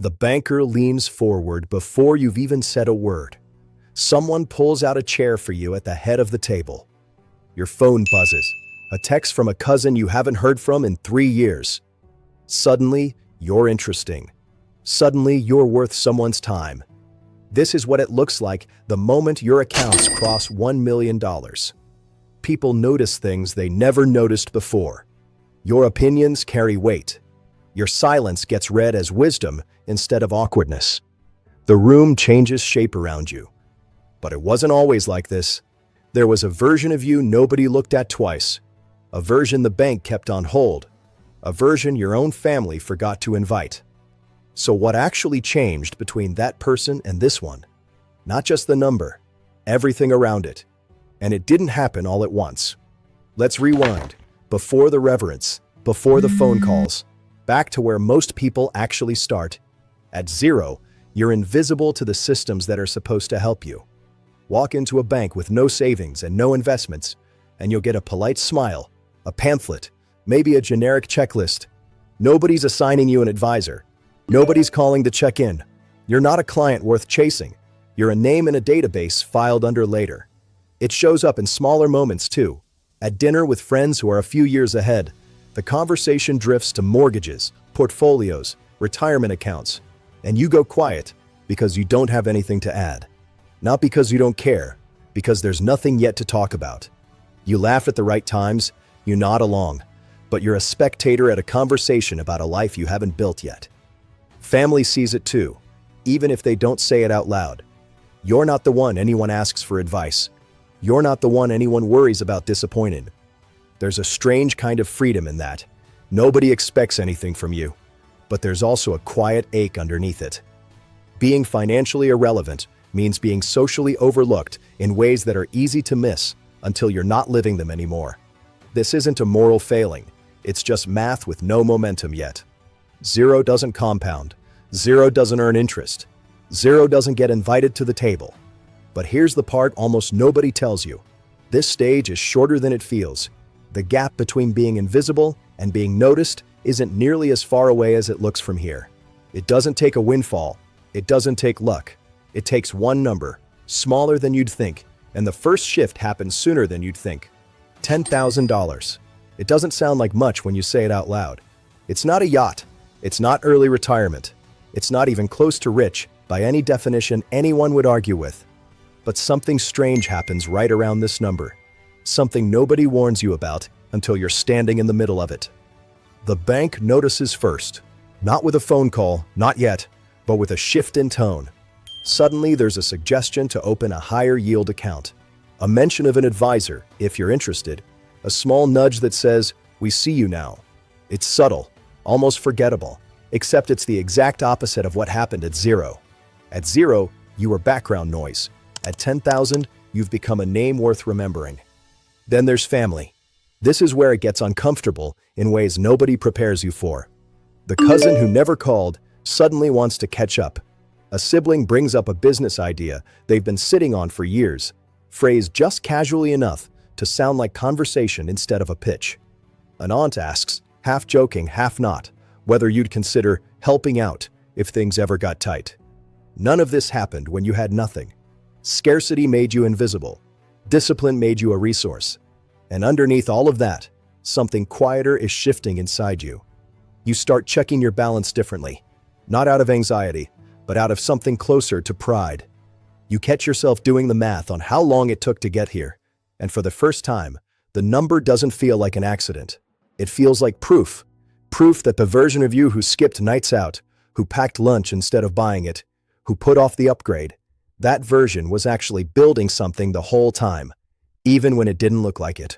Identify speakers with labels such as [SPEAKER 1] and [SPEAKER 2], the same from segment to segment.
[SPEAKER 1] The banker leans forward before you've even said a word. Someone pulls out a chair for you at the head of the table. Your phone buzzes. A text from a cousin you haven't heard from in 3 years. Suddenly, you're interesting. Suddenly, you're worth someone's time. This is what it looks like the moment your accounts cross $1 million. People notice things they never noticed before. Your opinions carry weight. Your silence gets read as wisdom instead of awkwardness. The room changes shape around you. But it wasn't always like this. There was a version of you nobody looked at twice. A version the bank kept on hold. A version your own family forgot to invite. So what actually changed between that person and this one? Not just the number, everything around it. And it didn't happen all at once. Let's rewind. Before the reverence, before the phone calls, back to where most people actually start. At zero, you're invisible to the systems that are supposed to help you. Walk into a bank with no savings and no investments, and you'll get a polite smile, a pamphlet, maybe a generic checklist. Nobody's assigning you an advisor. Nobody's calling to check in. You're not a client worth chasing. You're a name in a database filed under later. It shows up in smaller moments too. At dinner with friends who are a few years ahead, the conversation drifts to mortgages, portfolios, retirement accounts, and you go quiet because you don't have anything to add. Not because you don't care, because there's nothing yet to talk about. You laugh at the right times, you nod along, but you're a spectator at a conversation about a life you haven't built yet. Family sees it too, even if they don't say it out loud. You're not the one anyone asks for advice. You're not the one anyone worries about disappointing. There's a strange kind of freedom in that. Nobody expects anything from you, but there's also a quiet ache underneath it. Being financially irrelevant means being socially overlooked in ways that are easy to miss until you're not living them anymore. This isn't a moral failing. It's just math with no momentum yet. Zero doesn't compound. Zero doesn't earn interest. Zero doesn't get invited to the table. But here's the part almost nobody tells you. This stage is shorter than it feels. The gap between being invisible and being noticed isn't nearly as far away as it looks from here. It doesn't take a windfall. It doesn't take luck. It takes one number, smaller than you'd think, and the first shift happens sooner than you'd think. $10,000. It doesn't sound like much when you say it out loud. It's not a yacht. It's not early retirement. It's not even close to rich by any definition anyone would argue with. But something strange happens right around this number. Something nobody warns you about until you're standing in the middle of it. The bank notices first. Not with a phone call, not yet, but with a shift in tone. Suddenly, there's a suggestion to open a higher yield account. A mention of an advisor, if you're interested. A small nudge that says, "We see you now." It's subtle, almost forgettable, except it's the exact opposite of what happened at zero. At zero, you were background noise. At 10,000, you've become a name worth remembering. Then there's family. This is where it gets uncomfortable in ways nobody prepares you for. The cousin who never called suddenly wants to catch up. A sibling brings up a business idea they've been sitting on for years, phrased just casually enough to sound like conversation instead of a pitch. An aunt asks, half joking, half not, whether you'd consider helping out if things ever got tight. None of this happened when you had nothing. Scarcity made you invisible. Discipline made you a resource. And underneath all of that, something quieter is shifting inside you. You start checking your balance differently, not out of anxiety, but out of something closer to pride. You catch yourself doing the math on how long it took to get here, and for the first time, the number doesn't feel like an accident. It feels like proof. Proof that the version of you who skipped nights out, who packed lunch instead of buying it, who put off the upgrade, that version was actually building something the whole time, even when it didn't look like it.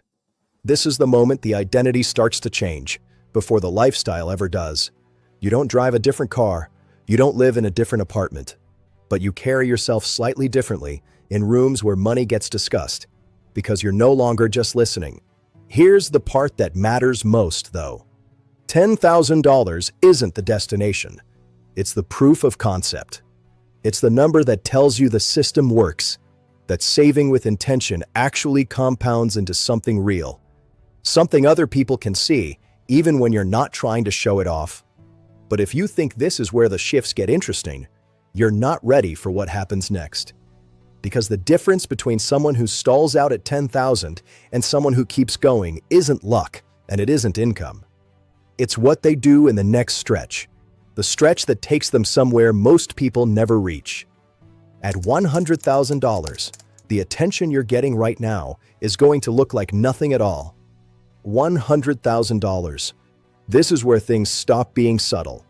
[SPEAKER 1] This is the moment the identity starts to change, before the lifestyle ever does. You don't drive a different car, you don't live in a different apartment, but you carry yourself slightly differently in rooms where money gets discussed, because you're no longer just listening. Here's the part that matters most, though. $10,000 isn't the destination. It's the proof of concept. It's the number that tells you the system works, that saving with intention actually compounds into something real, something other people can see, even when you're not trying to show it off. But if you think this is where the shifts get interesting, you're not ready for what happens next. Because the difference between someone who stalls out at 10,000 and someone who keeps going isn't luck, and it isn't income. It's what they do in the next stretch, the stretch that takes them somewhere most people never reach. At $100,000, the attention you're getting right now is going to look like nothing at all. $100,000. This is where things stop being subtle.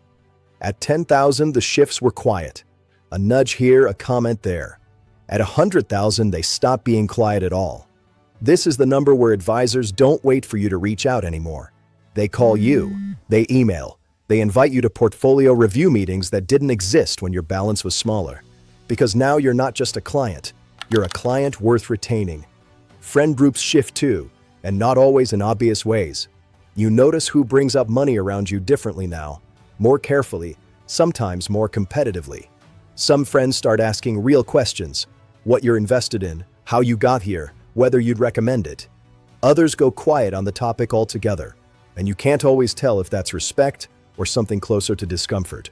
[SPEAKER 1] At 10,000, the shifts were quiet. A nudge here, a comment there. At 100,000, they stop being quiet at all. This is the number where advisors don't wait for you to reach out anymore. They call you, they email, they invite you to portfolio review meetings that didn't exist when your balance was smaller. Because now you're not just a client, you're a client worth retaining. Friend groups shift too, and not always in obvious ways. You notice who brings up money around you differently now, more carefully, sometimes more competitively. Some friends start asking real questions: what you're invested in, how you got here, whether you'd recommend it. Others go quiet on the topic altogether, and you can't always tell if that's respect or something closer to discomfort.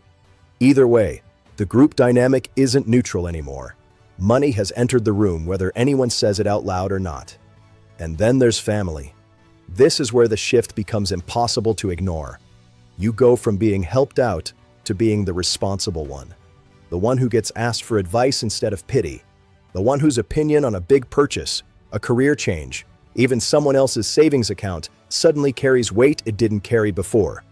[SPEAKER 1] Either way, the group dynamic isn't neutral anymore. Money has entered the room whether anyone says it out loud or not. And then there's family. This is where the shift becomes impossible to ignore. You go from being helped out to being the responsible one. The one who gets asked for advice instead of pity. The one whose opinion on a big purchase, a career change, even someone else's savings account suddenly carries weight it didn't carry before.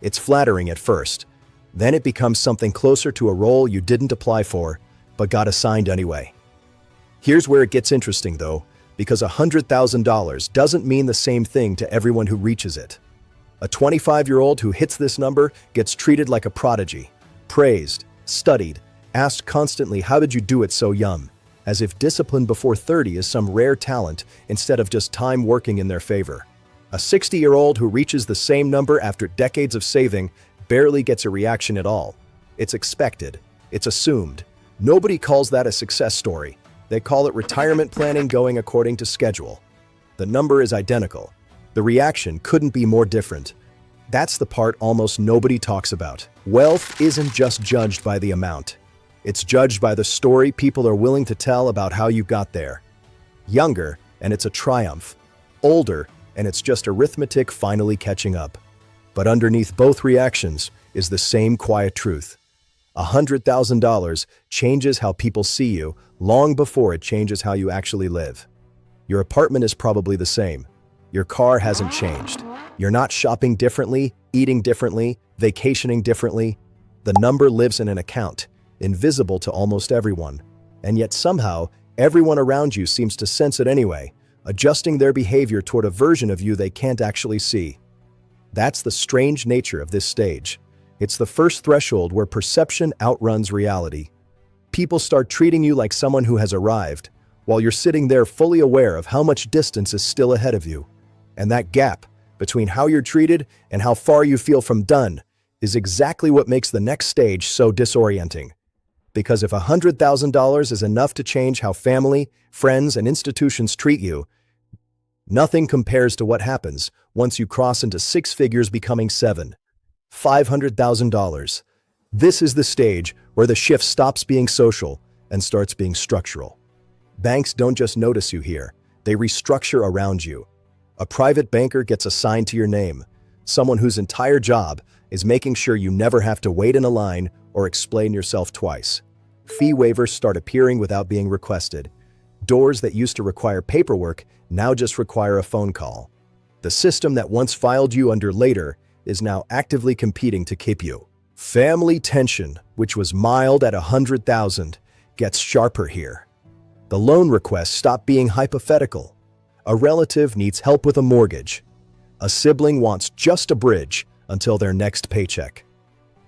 [SPEAKER 1] It's flattering at first. Then it becomes something closer to a role you didn't apply for, but got assigned anyway. Here's where it gets interesting though, because $100,000 doesn't mean the same thing to everyone who reaches it. A 25-year-old who hits this number gets treated like a prodigy, praised, studied, asked constantly, how did you do it so young? As if discipline before 30 is some rare talent instead of just time working in their favor. A 60-year-old who reaches the same number after decades of saving barely gets a reaction at all. It's expected. It's assumed. Nobody calls that a success story. They call it retirement planning going according to schedule. The number is identical. The reaction couldn't be more different. That's the part almost nobody talks about. Wealth isn't just judged by the amount. It's judged by the story people are willing to tell about how you got there. Younger, and it's a triumph. Older, and it's just arithmetic finally catching up. But underneath both reactions is the same quiet truth. $100,000 changes how people see you long before it changes how you actually live. Your apartment is probably the same. Your car hasn't changed. You're not shopping differently, eating differently, vacationing differently. The number lives in an account, invisible to almost everyone. And yet somehow, everyone around you seems to sense it anyway, adjusting their behavior toward a version of you they can't actually see. That's the strange nature of this stage. It's the first threshold where perception outruns reality. People start treating you like someone who has arrived, while you're sitting there fully aware of how much distance is still ahead of you. And that gap between how you're treated and how far you feel from done is exactly what makes the next stage so disorienting. Because if $100,000 is enough to change how family, friends, and institutions treat you, nothing compares to what happens once you cross into six figures becoming seven. $500,000. This is the stage where the shift stops being social and starts being structural. Banks don't just notice you here, they restructure around you. A private banker gets assigned to your name, someone whose entire job is making sure you never have to wait in a line or explain yourself twice. Fee waivers start appearing without being requested. Doors that used to require paperwork now just require a phone call. The system that once filed you under later is now actively competing to keep you. Family tension, which was mild at $100,000, gets sharper here. The loan requests stop being hypothetical. A relative needs help with a mortgage. A sibling wants just a bridge until their next paycheck.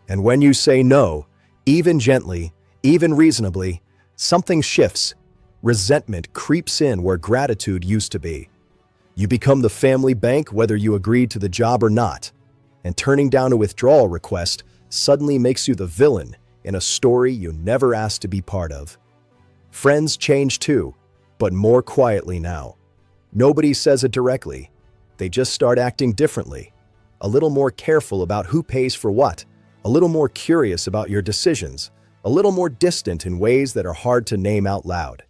[SPEAKER 1] And when you say no, even gently, even reasonably, something shifts. Resentment creeps in where gratitude used to be. You become the family bank whether you agreed to the job or not. And turning down a withdrawal request suddenly makes you the villain in a story you never asked to be part of. Friends change too, but more quietly now. Nobody says it directly. They just start acting differently. A little more careful about who pays for what, a little more curious about your decisions, a little more distant in ways that are hard to name out loud.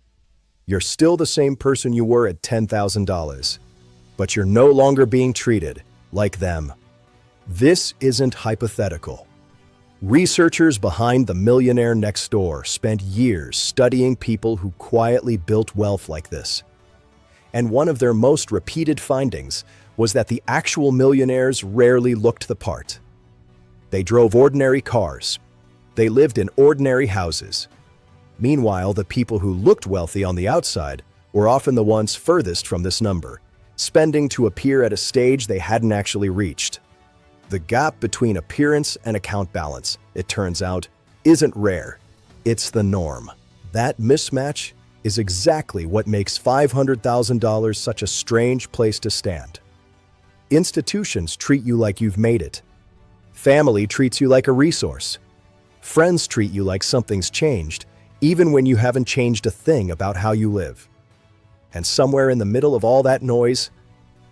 [SPEAKER 1] You're still the same person you were at $10,000, but you're no longer being treated like them. This isn't hypothetical. Researchers behind the millionaire next door spent years studying people who quietly built wealth like this. And one of their most repeated findings was that the actual millionaires rarely looked the part. They drove ordinary cars. They lived in ordinary houses. Meanwhile, the people who looked wealthy on the outside were often the ones furthest from this number, spending to appear at a stage they hadn't actually reached. The gap between appearance and account balance, it turns out, isn't rare. It's the norm. That mismatch is exactly what makes $500,000 such a strange place to stand. Institutions treat you like you've made it. Family treats you like a resource. Friends treat you like something's changed, even when you haven't changed a thing about how you live. And somewhere in the middle of all that noise,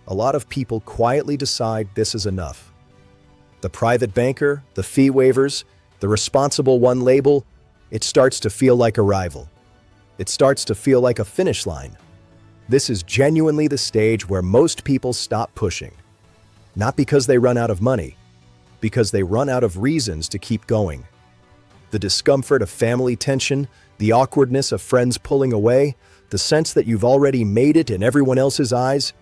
[SPEAKER 1] a lot of people quietly decide this is enough. The private banker, the fee waivers, the responsible one label, it starts to feel like a rival. It starts to feel like a finish line. This is genuinely the stage where most people stop pushing. Not because they run out of money, because they run out of reasons to keep going. The discomfort of family tension, the awkwardness of friends pulling away, the sense that you've already made it in everyone else's eyes,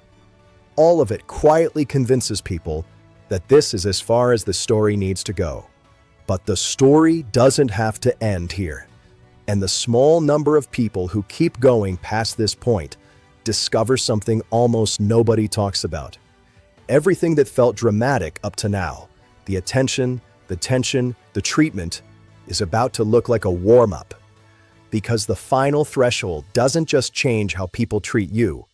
[SPEAKER 1] all of it quietly convinces people that this is as far as the story needs to go. But the story doesn't have to end here. And the small number of people who keep going past this point discover something almost nobody talks about. Everything that felt dramatic up to now, the attention, the tension, the treatment, is about to look like a warm-up. Because the final threshold doesn't just change how people treat you,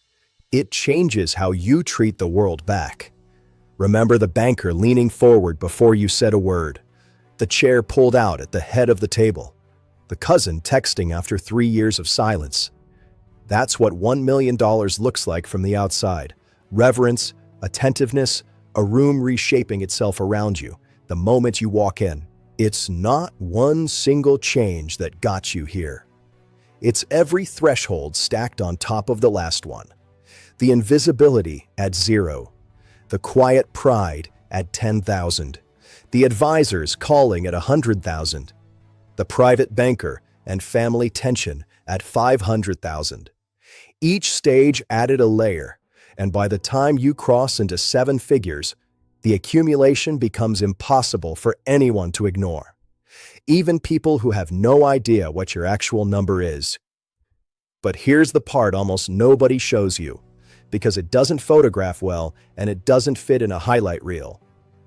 [SPEAKER 1] it changes how you treat the world back. Remember the banker leaning forward before you said a word, the chair pulled out at the head of the table, the cousin texting after 3 years of silence. That's what $1 million looks like from the outside. Reverence, attentiveness, a room reshaping itself around you the moment you walk in. It's not one single change that got you here. It's every threshold stacked on top of the last one. The invisibility at 0. The quiet pride at 10,000. The advisors calling at 100,000. The private banker and family tension at 500,000. Each stage added a layer, and by the time you cross into 7 figures, the accumulation becomes impossible for anyone to ignore. Even people who have no idea what your actual number is. But here's the part almost nobody shows you, because it doesn't photograph well and it doesn't fit in a highlight reel.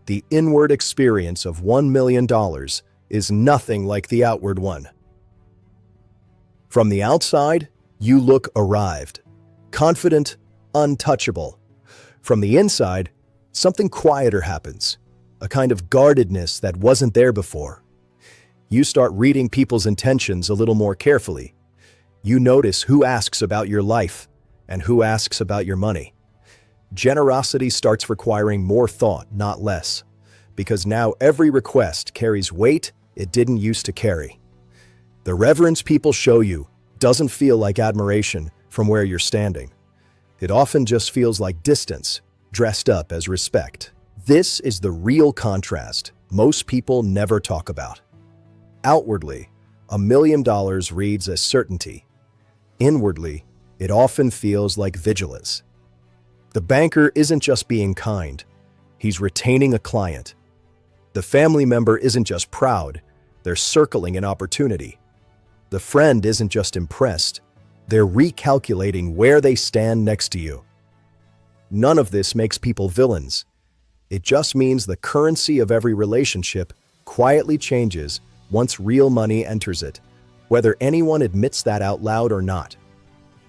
[SPEAKER 1] The inward experience of $1 million is nothing like the outward one. From the outside, you look arrived, confident, untouchable. From the inside, something quieter happens, a kind of guardedness that wasn't there before. You start reading people's intentions a little more carefully. You notice who asks about your life and who asks about your money. Generosity starts requiring more thought, not less, because now every request carries weight it didn't used to carry. The reverence people show you doesn't feel like admiration from where you're standing. It often just feels like distance, dressed up as respect. This is the real contrast most people never talk about. Outwardly, $1 million reads as certainty. Inwardly, it often feels like vigilance. The banker isn't just being kind, he's retaining a client. The family member isn't just proud, they're circling an opportunity. The friend isn't just impressed, they're recalculating where they stand next to you. None of this makes people villains. It just means the currency of every relationship quietly changes once real money enters it, whether anyone admits that out loud or not.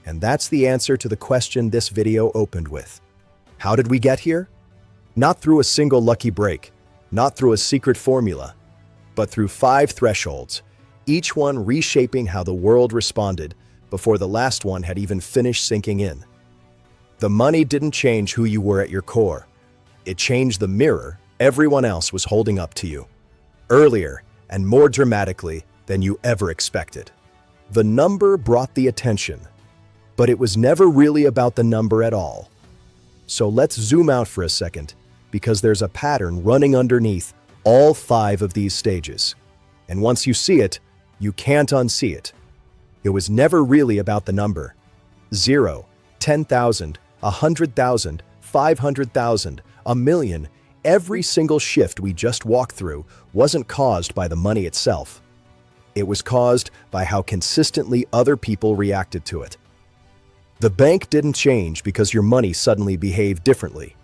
[SPEAKER 1] And that's the answer to the question this video opened with. How did we get here? Not through a single lucky break, not through a secret formula, but through 5 thresholds, each one reshaping how the world responded before the last one had even finished sinking in. The money didn't change who you were at your core. It changed the mirror everyone else was holding up to you. earlier, and more dramatically than you ever expected. The number brought the attention, but it was never really about the number at all. So let's zoom out for a second, because there's a pattern running underneath all 5 of these stages. And once you see it, you can't unsee it. It was never really about the number. 0, 10,000, 100,000, 500,000, a million. Every single shift we just walked through wasn't caused by the money itself. It was caused by how consistently other people reacted to it. The bank didn't change because your money suddenly behaved differently.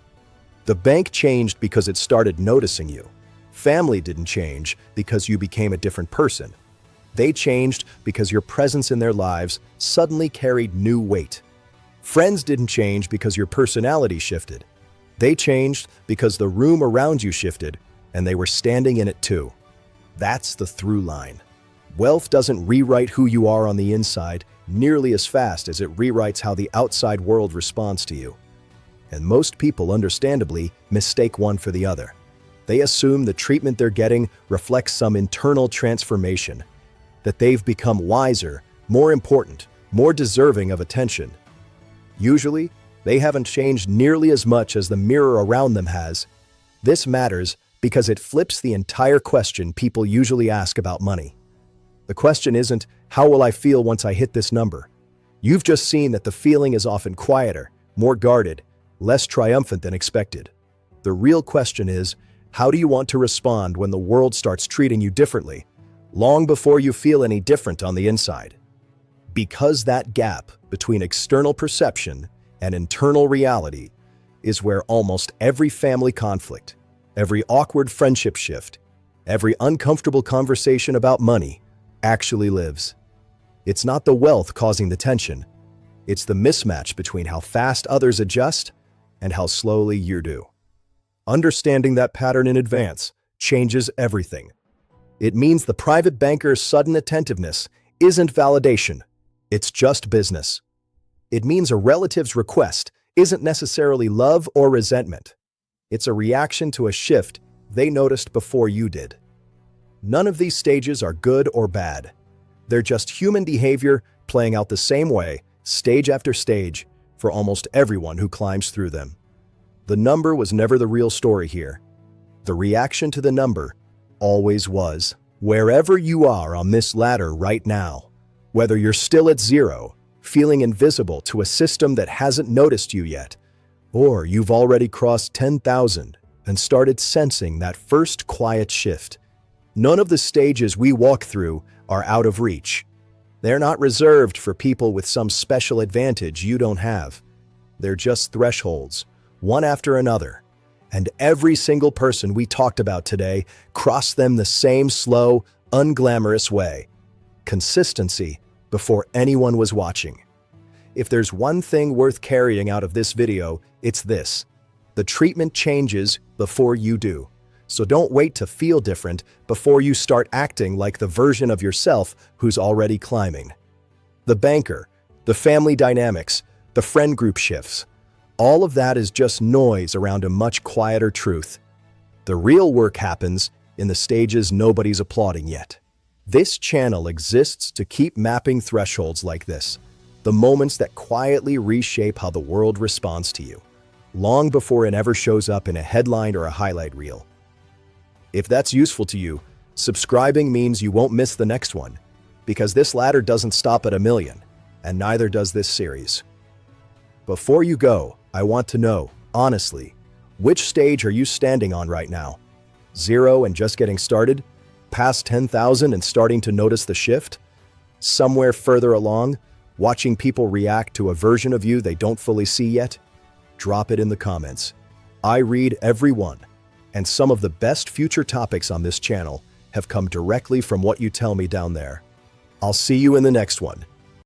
[SPEAKER 1] The bank changed because it started noticing you. Family didn't change because you became a different person. They changed because your presence in their lives suddenly carried new weight. Friends didn't change because your personality shifted. They changed because the room around you shifted, and they were standing in it too. That's the through line. Wealth doesn't rewrite who you are on the inside nearly as fast as it rewrites how the outside world responds to you. And most people, understandably, mistake one for the other. They assume the treatment they're getting reflects some internal transformation, that they've become wiser, more important, more deserving of attention. Usually, they haven't changed nearly as much as the mirror around them has. This matters because it flips the entire question people usually ask about money. The question isn't, how will I feel once I hit this number? You've just seen that the feeling is often quieter, more guarded, less triumphant than expected. The real question is, how do you want to respond when the world starts treating you differently, long before you feel any different on the inside? Because that gap between external perception and internal reality is where almost every family conflict, every awkward friendship shift, every uncomfortable conversation about money actually lives. It's not the wealth causing the tension. It's the mismatch between how fast others adjust and how slowly you do. Understanding that pattern in advance changes everything. It means the private banker's sudden attentiveness isn't validation, it's just business. It means a relative's request isn't necessarily love or resentment. It's a reaction to a shift they noticed before you did. None of these stages are good or bad. They're just human behavior playing out the same way, stage after stage, for almost everyone who climbs through them. The number was never the real story here. The reaction to the number always was. Wherever you are on this ladder right now, whether you're still at 0, feeling invisible to a system that hasn't noticed you yet, or you've already crossed 10,000 and started sensing that first quiet shift, none of the stages we walk through are out of reach. They're not reserved for people with some special advantage you don't have. They're just thresholds, one after another. And every single person we talked about today crossed them the same slow, unglamorous way. Consistency before anyone was watching. If there's one thing worth carrying out of this video, it's this. The treatment changes before you do. So don't wait to feel different before you start acting like the version of yourself who's already climbing. The banker, the family dynamics, the friend group shifts, all of that is just noise around a much quieter truth. The real work happens in the stages nobody's applauding yet. This channel exists to keep mapping thresholds like this, the moments that quietly reshape how the world responds to you, long before it ever shows up in a headline or a highlight reel. If that's useful to you, subscribing means you won't miss the next one, because this ladder doesn't stop at 1 million, and neither does this series. Before you go, I want to know, honestly, which stage are you standing on right now? 0 and just getting started? Past 10,000 and starting to notice the shift? Somewhere further along, watching people react to a version of you they don't fully see yet? Drop it in the comments. I read every one, and some of the best future topics on this channel have come directly from what you tell me down there. I'll see you in the next one.